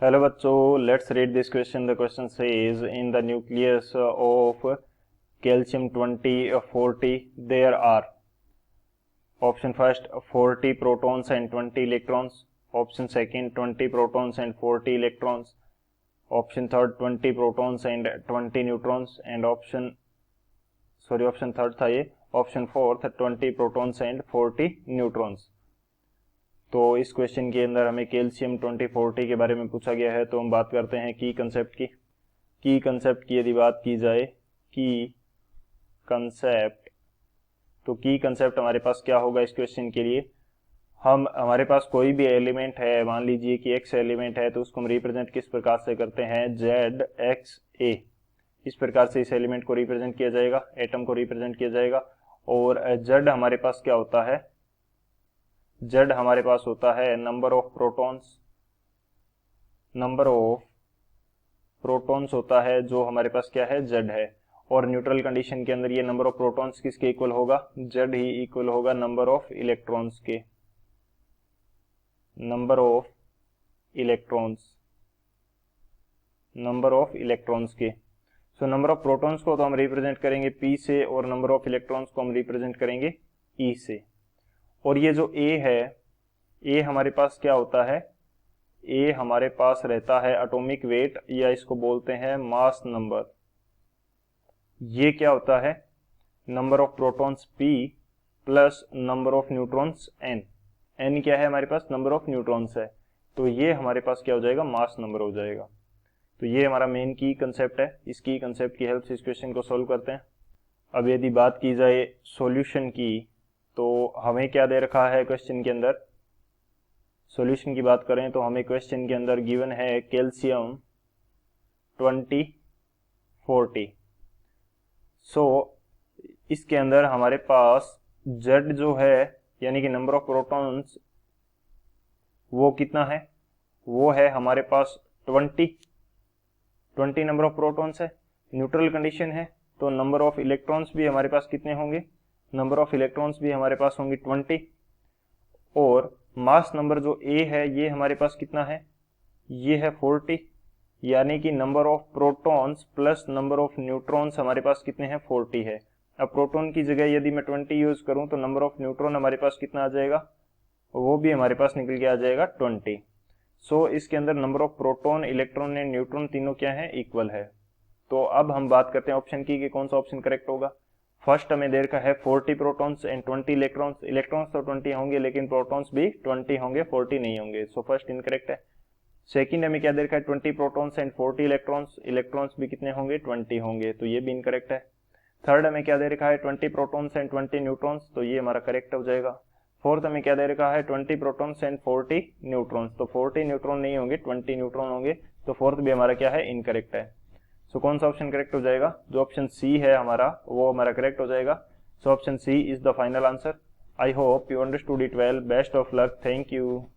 Hello बच्चों, let's read this question. The question says in the nucleus of calcium 2040 there are option first 40 protons and 20 electrons, option second 20 protons and 40 electrons, option third 20 protons and 20 neutrons, and option third था ये, option fourth 20 protons and 40 neutrons. तो इस question के अंदर हमें calcium 2040 के बारे में पूछा गया है. तो हम बात करते हैं की कंसेप्ट की. की कंसेप्ट की यदि बात की जाए, की कंसेप्ट, तो की कंसेप्ट हमारे पास क्या होगा इस क्वेश्चन के लिए. हमारे पास कोई भी एलिमेंट है, मान लीजिए कि एक्स एलिमेंट है, तो उसको हम रिप्रेजेंट किस प्रकार से करते हैं, जेड एक्स ए. इस प्रकार से इस एलिमेंट को रिप्रेजेंट किया जाएगा, एटम को रिप्रेजेंट किया जाएगा. और जेड हमारे पास क्या होता है, जेड हमारे पास होता है number of protons. Number of protons होता है जो हमारे पास क्या है, जेड है. और न्यूट्रल कंडीशन के अंदर ये नंबर ऑफ प्रोटॉन्स किसके इक्वल होगा, जेड ही इक्वल होगा नंबर ऑफ इलेक्ट्रॉन्स के. Number of electrons, number of electrons के. सो नंबर ऑफ प्रोटॉन्स को तो हम रिप्रेजेंट करेंगे पी से, और नंबर ऑफ इलेक्ट्रॉन्स को हम रिप्रेजेंट करेंगे ई से. और ये जो ए है, ए हमारे पास क्या होता है, ए हमारे पास रहता है एटॉमिक वेट, या इसको बोलते हैं मास नंबर. ये क्या होता है, number of protons P plus number of neutrons N. N क्या है हमारे पास, नंबर ऑफ न्यूट्रॉन्स है. तो ये हमारे पास क्या हो जाएगा, मास नंबर हो जाएगा. तो ये हमारा मेन की कंसेप्ट है. इस की कंसेप्ट की हेल्प से इस क्वेश्चन को सॉल्व करते हैं. अब यदि बात की जाए सॉल्यूशन की, तो हमें क्या दे रखा है क्वेश्चन के अंदर. सॉल्यूशन की बात करें तो हमें क्वेश्चन के अंदर गिवन है कैल्शियम 2040. सो इसके अंदर हमारे पास जेड जो है, यानी कि नंबर ऑफ प्रोटॉन्स, वो कितना है, वो है हमारे पास 20 नंबर ऑफ प्रोटॉन्स है. न्यूट्रल कंडीशन है, तो नंबर ऑफ इलेक्ट्रॉन्स भी हमारे पास कितने होंगे, नंबर ऑफ इलेक्ट्रॉन्स भी हमारे पास होंगे 20. और मास नंबर जो ए है, ये हमारे पास कितना है, ये है 40. यानी कि number of protons plus number of neutrons हमारे पास कितने हैं, 40 है. अब प्रोटॉन की जगह यदि मैं 20 यूज करूं तो नंबर ऑफ न्यूट्रॉन हमारे पास कितना आ जाएगा, वो भी हमारे पास निकल के आ जाएगा 20. सो इसके अंदर number of proton, electron and neutron तीनों क्या है, इक्वल है. तो अब हम बात करते हैं ऑप्शन की कि कौन सा ऑप्शन करेक्ट होगा. फर्स्ट हमें दे रखा है 40 प्रोटॉन्स एंड 20 इलेक्ट्रॉन्स. इलेक्ट्रॉन्स तो 20 होंगे, लेकिन प्रोटॉन्स भी 20 होंगे, 40 नहीं होंगे. सो फर्स्ट इनकरेक्ट है. सेकंड हमें क्या दे रखा है, 20 प्रोटॉन्स एंड 40 इलेक्ट्रॉन्स. इलेक्ट्रॉन्स भी कितने होंगे, 20 होंगे, तो ये भी इनकरेक्ट है. थर्ड हमें क्या दे रखा है, 20 प्रोटॉन्स एंड 20 न्यूट्रॉन्स, तो ये हमारा करेक्ट हो जाएगा. फोर्थ हमें क्या दे रखा है, 20 प्रोटॉन्स एंड 40 न्यूट्रॉन्स, तो 40 न्यूट्रॉन नहीं होंगे, 20 न्यूट्रॉन होंगे. तो फोर्थ भी हमारा क्या है, इनकरेक्ट है. सो कौन सा ऑप्शन करेक्ट हो जाएगा, जो ऑप्शन सी है हमारा, वो हमारा करेक्ट हो जाएगा. So option C is the final answer. I hope you understood it well. Best of luck. Thank you.